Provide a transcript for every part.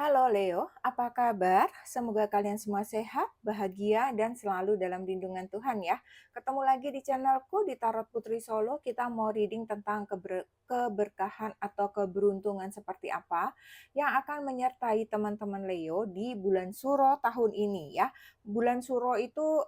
Halo Leo, apa kabar? Semoga kalian semua sehat, bahagia, dan selalu dalam lindungan Tuhan ya. Ketemu lagi di channelku di Tarot Putri Solo, kita mau reading tentang keberkahan atau keberuntungan seperti apa yang akan menyertai teman-teman Leo di bulan Suro tahun ini ya. Bulan Suro itu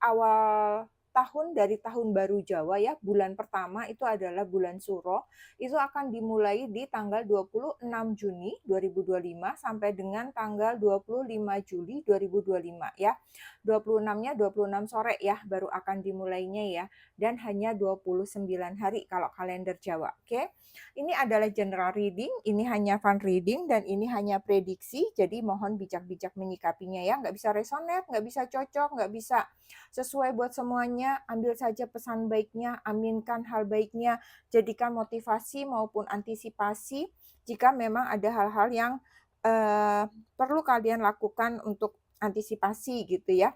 awal tahun dari tahun baru Jawa ya. Bulan pertama itu adalah bulan Suro, itu akan dimulai di tanggal 26 Juni 2025 sampai dengan tanggal 25 Juli 2025 ya. 26-nya 26 sore ya baru akan dimulainya ya, dan hanya 29 hari kalau kalender Jawa. Oke. Ini adalah general reading, ini hanya fun reading dan ini hanya prediksi, jadi mohon bijak-bijak menyikapinya ya. Nggak bisa resonate, nggak bisa cocok, nggak bisa sesuai buat semuanya. Ambil saja pesan baiknya, aminkan hal baiknya, jadikan motivasi maupun antisipasi jika memang ada hal-hal yang perlu kalian lakukan untuk antisipasi gitu ya.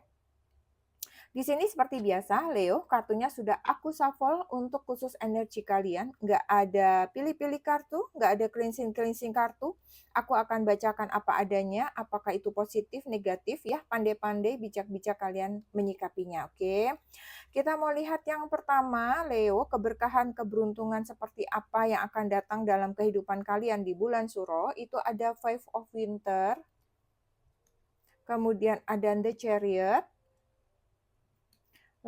Di sini seperti biasa, Leo, kartunya sudah aku shuffle untuk khusus energi kalian. Nggak ada pilih-pilih kartu, nggak ada cleansing-cleansing kartu. Aku akan bacakan apa adanya, apakah itu positif, negatif ya. Pandai-pandai, bijak-bijak kalian menyikapinya, oke? Kita mau lihat yang pertama, Leo, keberkahan, keberuntungan seperti apa yang akan datang dalam kehidupan kalian di bulan Suro. Itu ada Five of Winter, kemudian ada The Chariot,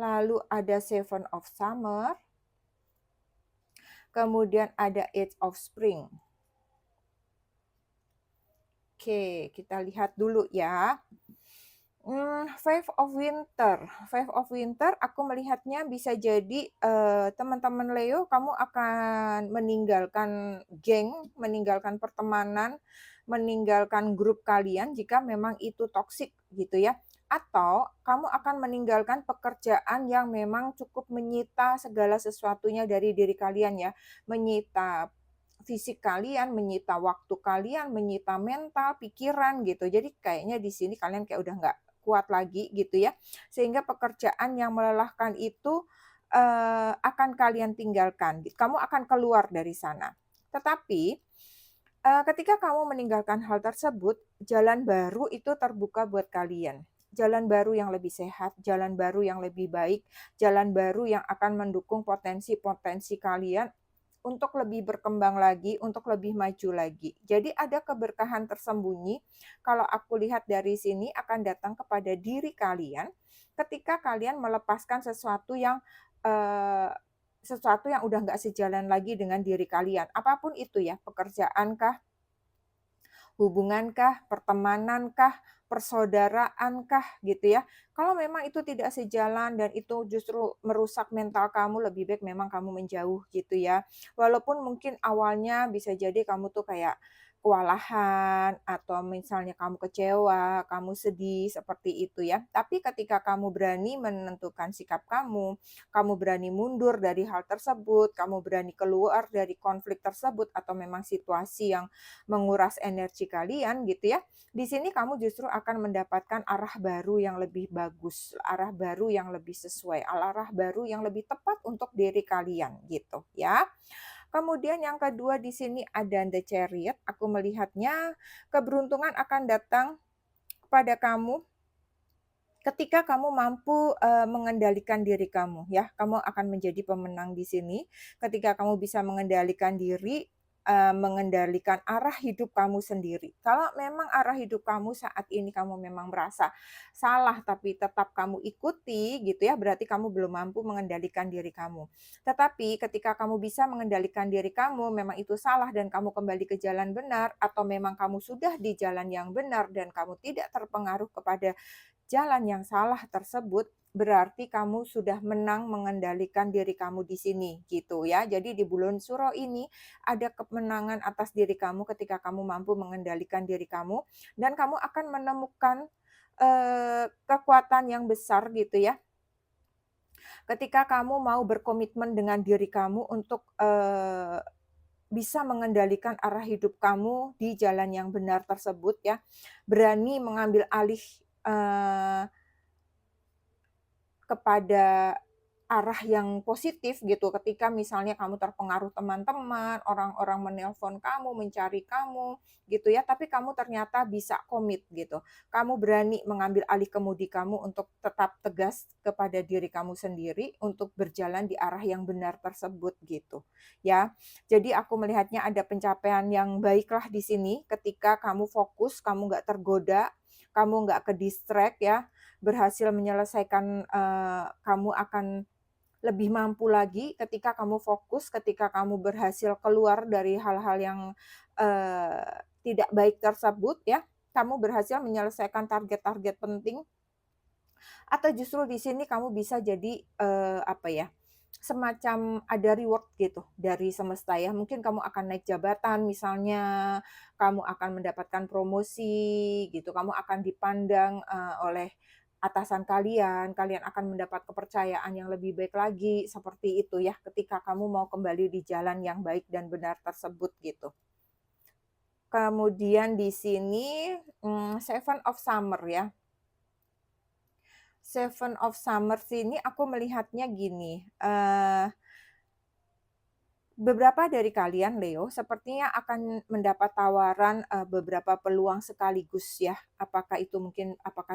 lalu ada Seven of Summer, kemudian ada Eight of Spring. Oke, kita lihat dulu ya. Five of Winter. Five of Winter, aku melihatnya bisa jadi teman-teman Leo, kamu akan meninggalkan geng, meninggalkan pertemanan, meninggalkan grup kalian jika memang itu toksik gitu ya. Atau kamu akan meninggalkan pekerjaan yang memang cukup menyita segala sesuatunya dari diri kalian ya. Menyita fisik kalian, menyita waktu kalian, menyita mental, pikiran gitu. Jadi kayaknya di sini kalian kayak udah nggak kuat lagi gitu ya. Sehingga pekerjaan yang melelahkan itu akan kalian tinggalkan. Kamu akan keluar dari sana. Tetapi ketika kamu meninggalkan hal tersebut, jalan baru itu terbuka buat kalian. Jalan baru yang lebih sehat, jalan baru yang lebih baik, jalan baru yang akan mendukung potensi-potensi kalian untuk lebih berkembang lagi, untuk lebih maju lagi. Jadi ada keberkahan tersembunyi, kalau aku lihat dari sini akan datang kepada diri kalian ketika kalian melepaskan sesuatu yang udah nggak sejalan lagi dengan diri kalian. Apapun itu ya, pekerjaankah, hubungankah, pertemanankah, persaudaraankah gitu ya. Kalau memang itu tidak sejalan dan itu justru merusak mental kamu, lebih baik memang kamu menjauh gitu ya. Walaupun mungkin awalnya bisa jadi kamu tuh kayak kewalahan atau misalnya kamu kecewa, kamu sedih seperti itu ya. Tapi ketika kamu berani menentukan sikap kamu berani mundur dari hal tersebut, kamu berani keluar dari konflik tersebut atau memang situasi yang menguras energi kalian gitu ya. Di sini kamu justru akan mendapatkan arah baru yang lebih bagus, arah baru yang lebih sesuai, arah baru yang lebih tepat untuk diri kalian gitu ya. Kemudian yang kedua di sini ada The Chariot. Aku melihatnya keberuntungan akan datang kepada kamu ketika kamu mampu mengendalikan diri kamu ya. Kamu akan menjadi pemenang di sini ketika kamu bisa mengendalikan diri, mengendalikan arah hidup kamu sendiri. Kalau memang arah hidup kamu saat ini kamu memang merasa salah tapi tetap kamu ikuti gitu ya, berarti kamu belum mampu mengendalikan diri kamu. Tetapi ketika kamu bisa mengendalikan diri kamu, memang itu salah dan kamu kembali ke jalan benar, atau memang kamu sudah di jalan yang benar dan kamu tidak terpengaruh kepada jalan yang salah tersebut, berarti kamu sudah menang mengendalikan diri kamu di sini gitu ya. Jadi di bulan Suro ini ada kemenangan atas diri kamu ketika kamu mampu mengendalikan diri kamu dan kamu akan menemukan kekuatan yang besar gitu ya. Ketika kamu mau berkomitmen dengan diri kamu untuk bisa mengendalikan arah hidup kamu di jalan yang benar tersebut ya. Berani mengambil alih kepada arah yang positif gitu ketika misalnya kamu terpengaruh teman-teman, orang-orang menelpon kamu, mencari kamu gitu ya, tapi kamu ternyata bisa komit gitu. Kamu berani mengambil alih kemudi kamu untuk tetap tegas kepada diri kamu sendiri untuk berjalan di arah yang benar tersebut gitu, ya. Jadi aku melihatnya ada pencapaian yang baiklah di sini ketika kamu fokus, kamu nggak tergoda, kamu nggak ke-distract ya, berhasil menyelesaikan, kamu akan lebih mampu lagi ketika kamu fokus, ketika kamu berhasil keluar dari hal-hal yang, tidak baik tersebut ya, kamu berhasil menyelesaikan target-target penting, atau justru di sini kamu bisa jadi, apa ya, semacam ada reward gitu dari semesta ya. Mungkin kamu akan naik jabatan misalnya, kamu akan mendapatkan promosi gitu, kamu akan dipandang, oleh atasan kalian, kalian akan mendapat kepercayaan yang lebih baik lagi, seperti itu ya, ketika kamu mau kembali di jalan yang baik dan benar tersebut gitu. Kemudian di sini, Seven of Summer ya. Seven of Summer sini aku melihatnya gini, beberapa dari kalian, Leo, sepertinya akan mendapat tawaran, beberapa peluang sekaligus ya. Apakah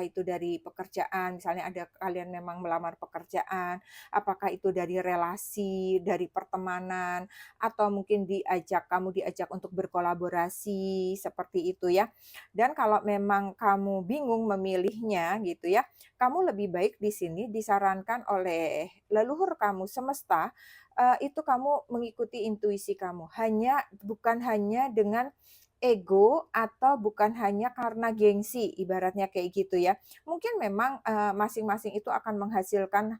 itu dari pekerjaan, misalnya ada kalian memang melamar pekerjaan, apakah itu dari relasi, dari pertemanan, atau mungkin kamu diajak untuk berkolaborasi, seperti itu ya. Dan kalau memang kamu bingung memilihnya gitu ya, kamu lebih baik di sini disarankan oleh leluhur kamu semesta itu kamu mengikuti intuisi kamu. Bukan hanya dengan ego atau bukan hanya karena gengsi, ibaratnya kayak gitu ya. Mungkin memang, masing-masing itu akan menghasilkan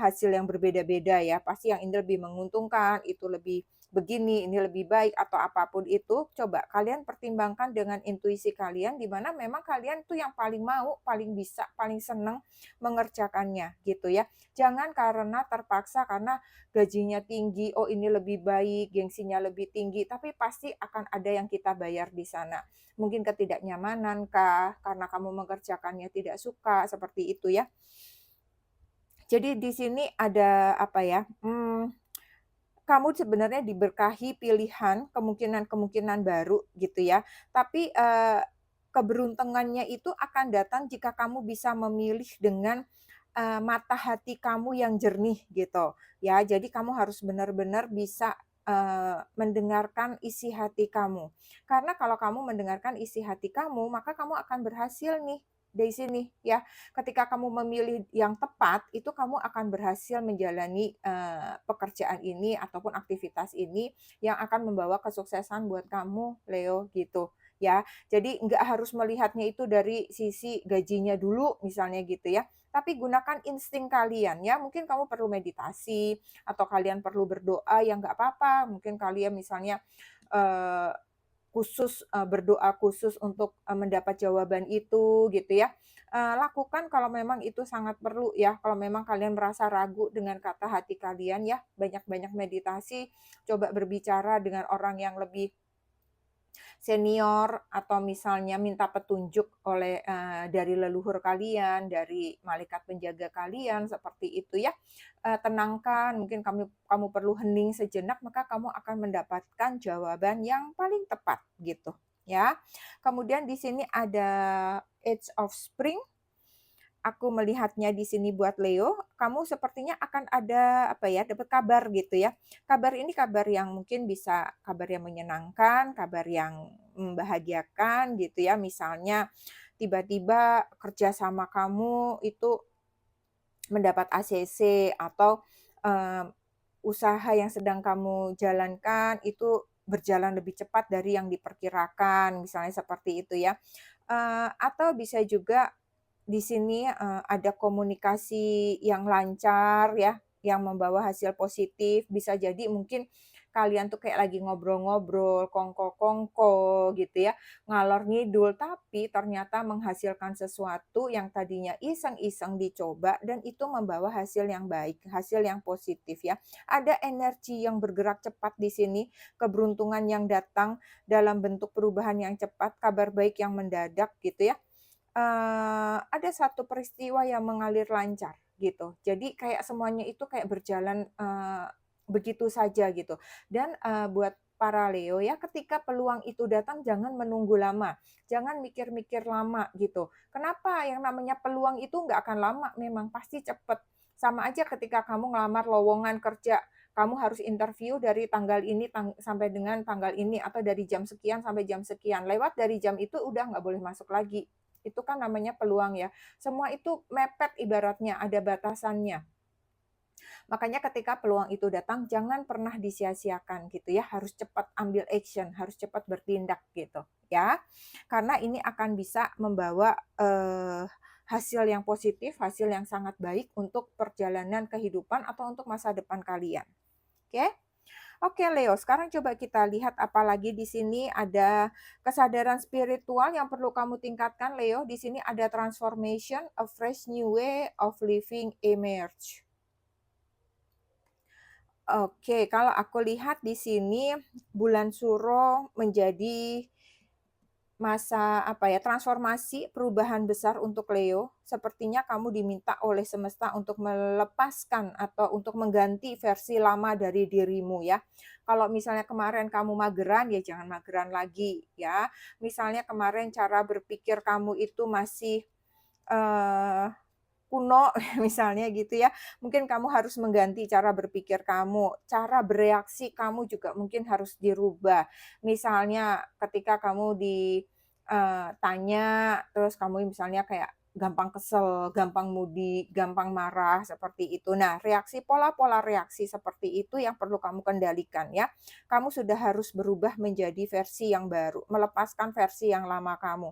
hasil yang berbeda-beda ya. Pasti yang ini lebih menguntungkan, itu lebih begini, ini lebih baik atau apapun itu, coba kalian pertimbangkan dengan intuisi kalian, di mana memang kalian tuh yang paling mau, paling bisa, paling seneng mengerjakannya gitu ya. Jangan karena terpaksa karena gajinya tinggi, oh ini lebih baik, gengsinya lebih tinggi, tapi pasti akan ada yang kita bayar di sana. Mungkin ketidaknyamanan kah, karena kamu mengerjakannya tidak suka, seperti itu ya. Jadi di sini ada apa ya, kamu sebenarnya diberkahi pilihan, kemungkinan-kemungkinan baru gitu ya. Tapi, keberuntungannya itu akan datang jika kamu bisa memilih dengan, mata hati kamu yang jernih gitu, ya. Jadi kamu harus benar-benar bisa, mendengarkan isi hati kamu. Karena kalau kamu mendengarkan isi hati kamu, maka kamu akan berhasil nih dari sini ya. Ketika kamu memilih yang tepat, itu kamu akan berhasil menjalani, pekerjaan ini ataupun aktivitas ini yang akan membawa kesuksesan buat kamu, Leo, gitu, ya. Jadi nggak harus melihatnya itu dari sisi gajinya dulu misalnya gitu ya, tapi gunakan insting kalian ya. Mungkin kamu perlu meditasi atau kalian perlu berdoa, ya nggak apa-apa. Mungkin kalian misalnya, eee berdoa khusus untuk, mendapat jawaban itu gitu ya. Lakukan kalau memang itu sangat perlu ya, kalau memang kalian merasa ragu dengan kata hati kalian ya, banyak-banyak meditasi, coba berbicara dengan orang yang lebih senior atau misalnya minta petunjuk dari leluhur kalian, dari malaikat penjaga kalian, seperti itu ya. Tenangkan, mungkin kamu perlu hening sejenak, maka kamu akan mendapatkan jawaban yang paling tepat, gitu, ya. Kemudian di sini ada Age of Spring. Aku melihatnya di sini buat Leo, kamu sepertinya akan ada, apa ya, dapat kabar gitu ya. Kabar ini kabar yang mungkin bisa kabar yang menyenangkan, kabar yang membahagiakan gitu ya. Misalnya tiba-tiba kerja sama kamu itu mendapat ACC atau, eee, usaha yang sedang kamu jalankan itu berjalan lebih cepat dari yang diperkirakan, misalnya seperti itu ya. Atau bisa juga di sini, ada komunikasi yang lancar ya, yang membawa hasil positif. Bisa jadi mungkin kalian tuh kayak lagi ngobrol-ngobrol, kongko-kongko gitu ya, ngalor ngidul, tapi ternyata menghasilkan sesuatu yang tadinya iseng-iseng dicoba dan itu membawa hasil yang baik, hasil yang positif ya. Ada energi yang bergerak cepat di sini, keberuntungan yang datang dalam bentuk perubahan yang cepat, kabar baik yang mendadak gitu ya. Ada satu peristiwa yang mengalir lancar. gitu. Jadi kayak semuanya itu kayak berjalan, begitu saja gitu. Dan, buat para Leo ya, ketika peluang itu datang jangan menunggu lama, jangan mikir-mikir lama gitu. Kenapa? Yang namanya peluang itu nggak akan lama memang, pasti cepet. Sama aja ketika kamu ngelamar lowongan kerja, kamu harus interview dari tanggal ini sampai dengan tanggal ini, atau dari jam sekian sampai jam sekian. Lewat dari jam itu udah nggak boleh masuk lagi. Itu kan namanya peluang ya. Semua itu mepet ibaratnya, ada batasannya. Makanya ketika peluang itu datang jangan pernah disia-siakan gitu ya, harus cepat ambil action, harus cepat bertindak gitu ya. Karena ini akan bisa membawa, hasil yang positif, hasil yang sangat baik untuk perjalanan kehidupan atau untuk masa depan kalian. Oke? Oke Leo, sekarang coba kita lihat apalagi di sini ada kesadaran spiritual yang perlu kamu tingkatkan Leo. Di sini ada transformation, a fresh new way of living emerge. Oke, kalau aku lihat di sini bulan Suro menjadi masa apa ya, transformasi perubahan besar untuk Leo. Sepertinya kamu diminta oleh semesta untuk melepaskan atau untuk mengganti versi lama dari dirimu ya. Kalau misalnya kemarin kamu mageran, ya jangan mageran lagi ya. Misalnya kemarin cara berpikir kamu itu masih eh, kuno misalnya gitu ya, mungkin kamu harus mengganti cara berpikir kamu, cara bereaksi kamu juga mungkin harus dirubah. Misalnya ketika kamu tanya, terus kamu misalnya kayak gampang kesel, gampang moody, gampang marah, seperti itu. Nah, pola-pola reaksi seperti itu yang perlu kamu kendalikan ya. Kamu sudah harus berubah menjadi versi yang baru, melepaskan versi yang lama kamu.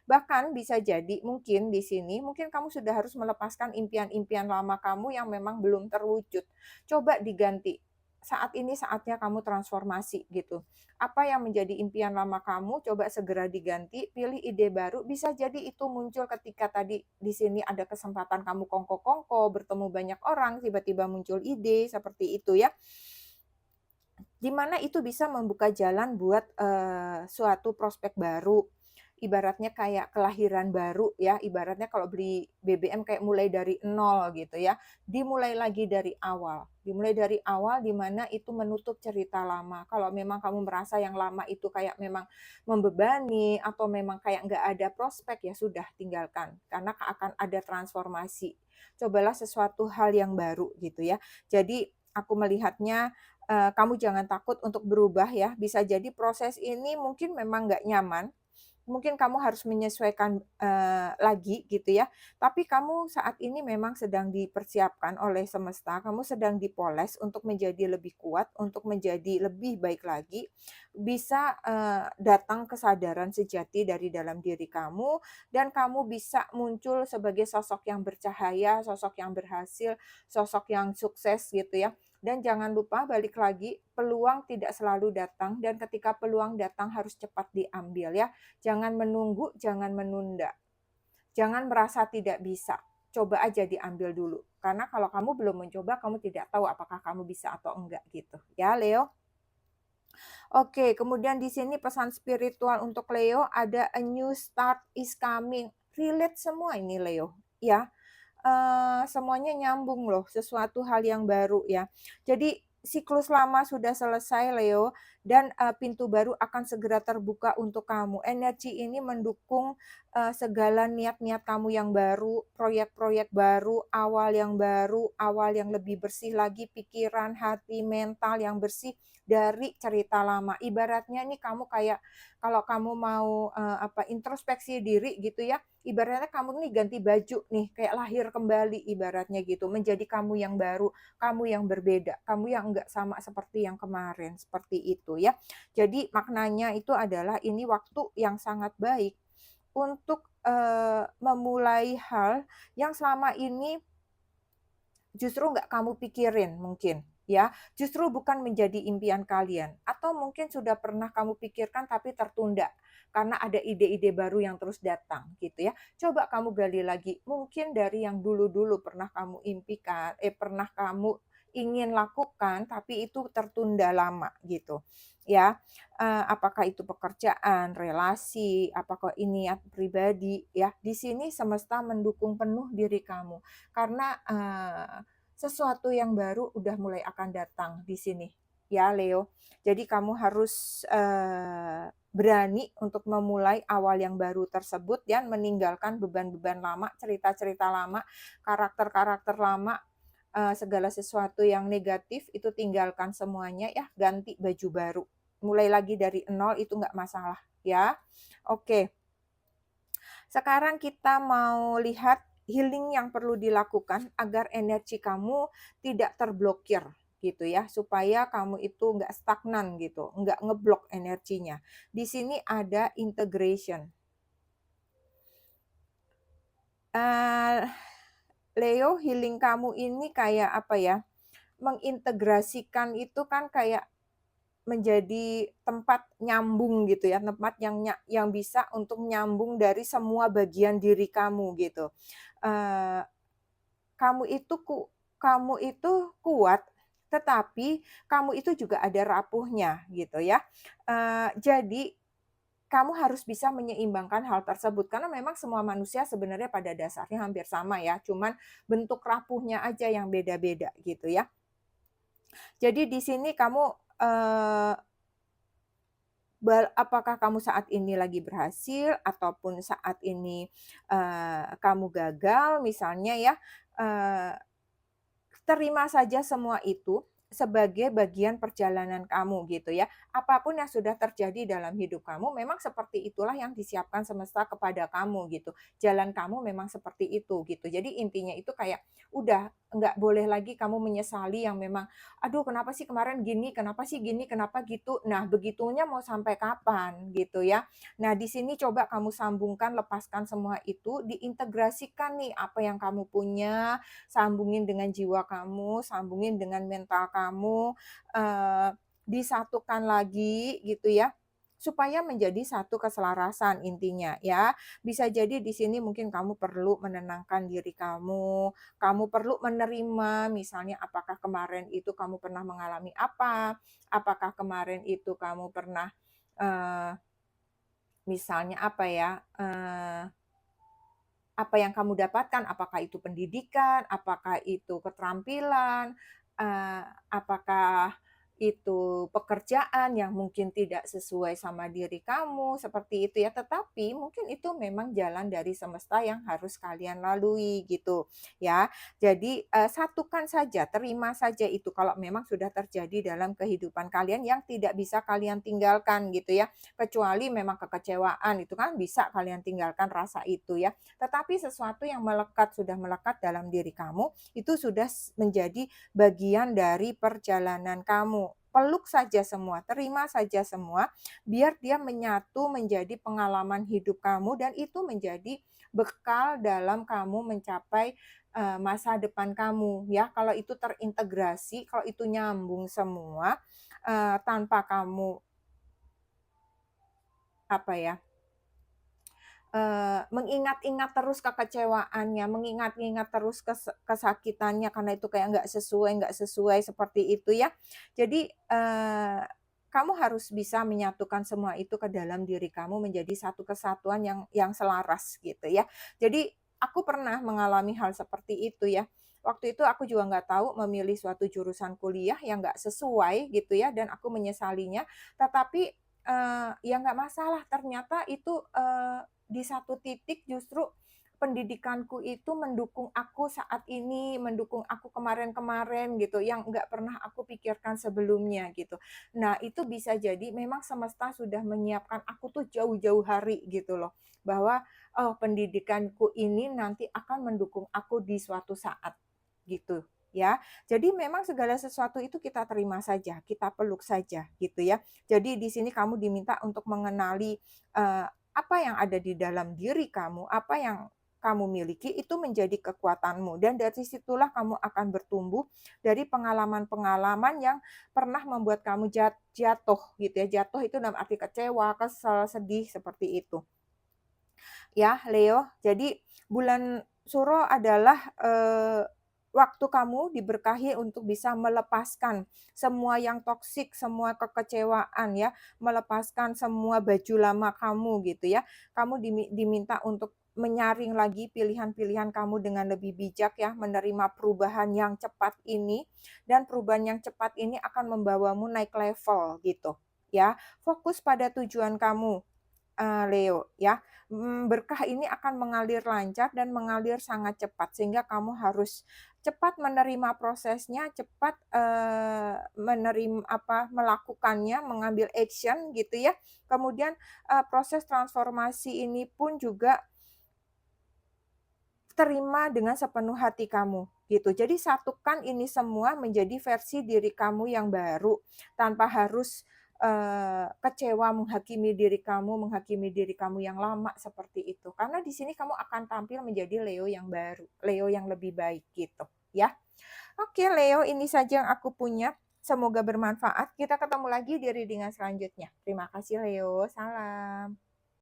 Bahkan bisa jadi mungkin di sini, mungkin kamu sudah harus melepaskan impian-impian lama kamu yang memang belum terwujud. Coba diganti. Saat ini saatnya kamu transformasi gitu. Apa yang menjadi impian lama kamu, coba segera diganti, pilih ide baru. Bisa jadi itu muncul ketika tadi di sini ada kesempatan kamu kongko-kongko, bertemu banyak orang, tiba-tiba muncul ide seperti itu ya. Di mana itu bisa membuka jalan buat, suatu prospek baru. Ibaratnya kayak kelahiran baru ya, ibaratnya kalau beli BBM kayak mulai dari nol gitu ya. Dimulai lagi dari awal. Dimulai dari awal di mana itu menutup cerita lama. Kalau memang kamu merasa yang lama itu kayak memang membebani atau memang kayak nggak ada prospek, ya sudah tinggalkan. Karena akan ada transformasi. Cobalah sesuatu hal yang baru gitu ya. Jadi aku melihatnya kamu jangan takut untuk berubah ya, bisa jadi proses ini mungkin memang nggak nyaman, mungkin kamu harus menyesuaikan, lagi gitu ya, tapi kamu saat ini memang sedang dipersiapkan oleh semesta, kamu sedang dipoles untuk menjadi lebih kuat, untuk menjadi lebih baik lagi, bisa, datang kesadaran sejati dari dalam diri kamu, dan kamu bisa muncul sebagai sosok yang bercahaya, sosok yang berhasil, sosok yang sukses gitu ya. Dan jangan lupa balik lagi, peluang tidak selalu datang dan ketika peluang datang harus cepat diambil ya. Jangan menunggu, jangan menunda. Jangan merasa tidak bisa. Coba aja diambil dulu. Karena kalau kamu belum mencoba, kamu tidak tahu apakah kamu bisa atau enggak gitu. Ya, Leo. Oke, kemudian di sini pesan spiritual untuk Leo ada a new start is coming. Relate semua ini Leo, ya. Semuanya nyambung loh, sesuatu hal yang baru ya. Jadi siklus lama sudah selesai Leo, dan, pintu baru akan segera terbuka untuk kamu. Energi ini mendukung, segala niat-niat kamu yang baru, proyek-proyek baru, awal yang lebih bersih lagi, pikiran, hati, mental yang bersih dari cerita lama. Ibaratnya nih kamu kayak kalau kamu mau, introspeksi diri gitu ya, ibaratnya kamu nih ganti baju nih, kayak lahir kembali ibaratnya gitu, menjadi kamu yang baru, kamu yang berbeda, kamu yang enggak sama seperti yang kemarin, seperti itu ya. Jadi maknanya itu adalah ini waktu yang sangat baik untuk, memulai hal yang selama ini justru nggak kamu pikirin mungkin, ya. Justru bukan menjadi impian kalian, atau mungkin sudah pernah kamu pikirkan tapi tertunda, karena ada ide-ide baru yang terus datang, gitu ya. Coba kamu gali lagi, mungkin dari yang dulu-dulu pernah kamu impikan pernah kamu ingin lakukan, tapi itu tertunda lama gitu, ya. Apakah itu pekerjaan, relasi, apakah ini niat pribadi, ya. Di sini semesta mendukung penuh diri kamu, karena, sesuatu yang baru udah mulai akan datang di sini, ya Leo. Jadi kamu harus, berani untuk memulai awal yang baru tersebut dan meninggalkan beban-beban lama, cerita-cerita lama, karakter-karakter lama, segala sesuatu yang negatif itu tinggalkan semuanya ya, ganti baju baru. Mulai lagi dari nol itu nggak masalah ya. Oke, sekarang kita mau lihat healing yang perlu dilakukan agar energi kamu tidak terblokir gitu ya, supaya kamu itu nggak stagnan gitu, nggak ngeblok energinya. Di sini ada integration. Eee, Leo, healing kamu ini kayak apa ya, mengintegrasikan itu kan kayak menjadi tempat nyambung gitu ya, tempat yang bisa untuk nyambung dari semua bagian diri kamu gitu. Eee, kamu itu kamu itu kuat, tetapi kamu itu juga ada rapuhnya gitu ya. Jadi kamu harus bisa menyeimbangkan hal tersebut karena memang semua manusia sebenarnya pada dasarnya hampir sama ya, cuman bentuk rapuhnya aja yang beda-beda gitu ya. Jadi di sini kamu, eee apakah kamu saat ini lagi berhasil ataupun saat ini, kamu gagal misalnya ya, eee, terima saja semua itu sebagai bagian perjalanan kamu gitu ya. Apapun yang sudah terjadi dalam hidup kamu memang seperti itulah yang disiapkan semesta kepada kamu gitu. Jalan kamu memang seperti itu gitu. Jadi intinya itu kayak udah nggak boleh lagi kamu menyesali yang memang, "Aduh kenapa sih kemarin gini, kenapa sih gini, kenapa gitu." Nah begitunya mau sampai kapan gitu ya. Nah di sini coba kamu sambungkan, lepaskan semua itu, diintegrasikan nih apa yang kamu punya, sambungin dengan jiwa kamu, sambungin dengan mental kamu, disatukan lagi gitu ya, supaya menjadi satu keselarasan intinya ya. Bisa jadi di sini mungkin kamu perlu menenangkan diri kamu perlu menerima misalnya apakah kemarin itu kamu pernah mengalami apa, apakah kemarin itu kamu pernah, eee, misalnya apa ya, apa yang kamu dapatkan, apakah itu pendidikan, apakah itu keterampilan, apakah itu pekerjaan yang mungkin tidak sesuai sama diri kamu, seperti itu ya. Tetapi mungkin itu memang jalan dari semesta yang harus kalian lalui gitu ya. Jadi, satukan saja, terima saja itu kalau memang sudah terjadi dalam kehidupan kalian yang tidak bisa kalian tinggalkan gitu ya. Kecuali memang kekecewaan, itu kan bisa kalian tinggalkan rasa itu ya. Tetapi sesuatu yang melekat, sudah melekat dalam diri kamu, itu sudah menjadi bagian dari perjalanan kamu. Peluk saja semua, terima saja semua, biar dia menyatu menjadi pengalaman hidup kamu dan itu menjadi bekal dalam kamu mencapai, masa depan kamu ya. Kalau itu terintegrasi, kalau itu nyambung semua, tanpa kamu apa ya, mengingat-ingat terus kekecewaannya, mengingat-ingat terus kesakitannya karena itu kayak nggak sesuai seperti itu ya. Jadi, kamu harus bisa menyatukan semua itu ke dalam diri kamu menjadi satu kesatuan yang selaras gitu ya. Jadi aku pernah mengalami hal seperti itu ya. Waktu itu aku juga nggak tahu memilih suatu jurusan kuliah yang nggak sesuai gitu ya dan aku menyesalinya, tetapi, ya nggak masalah ternyata itu, di satu titik justru pendidikanku itu mendukung aku saat ini, mendukung aku kemarin-kemarin gitu, yang nggak pernah aku pikirkan sebelumnya gitu. Nah, itu bisa jadi memang semesta sudah menyiapkan aku tuh jauh-jauh hari gitu loh, bahwa, oh pendidikanku ini nanti akan mendukung aku di suatu saat, gitu ya. Jadi memang segala sesuatu itu kita terima saja, kita peluk saja gitu ya. Jadi di sini kamu diminta untuk mengenali, apa yang ada di dalam diri kamu, apa yang kamu miliki itu menjadi kekuatanmu dan dari situlah kamu akan bertumbuh dari pengalaman-pengalaman yang pernah membuat kamu jatuh gitu ya. Jatuh itu dalam arti kecewa, kesel, sedih seperti itu. Ya, Leo. Jadi bulan Suro adalah, waktu kamu diberkahi untuk bisa melepaskan semua yang toksik, semua kekecewaan ya, melepaskan semua baju lama kamu gitu ya. Kamu diminta untuk menyaring lagi pilihan-pilihan kamu dengan lebih bijak ya, menerima perubahan yang cepat ini, dan perubahan yang cepat ini akan membawamu naik level gitu ya. Fokus pada tujuan kamu, Leo ya. Berkah ini akan mengalir lancar dan mengalir sangat cepat sehingga kamu harus cepat menerima prosesnya, cepat, melakukannya, mengambil action gitu ya. Kemudian, proses transformasi ini pun juga terima dengan sepenuh hati kamu, gitu. Jadi satukan ini semua menjadi versi diri kamu yang baru, tanpa harus, kecewa menghakimi diri kamu yang lama seperti itu. Karena di sini kamu akan tampil menjadi Leo yang baru, Leo yang lebih baik gitu, ya. Oke Leo, ini saja yang aku punya. Semoga bermanfaat. Kita ketemu lagi di reading selanjutnya. Terima kasih Leo, salam.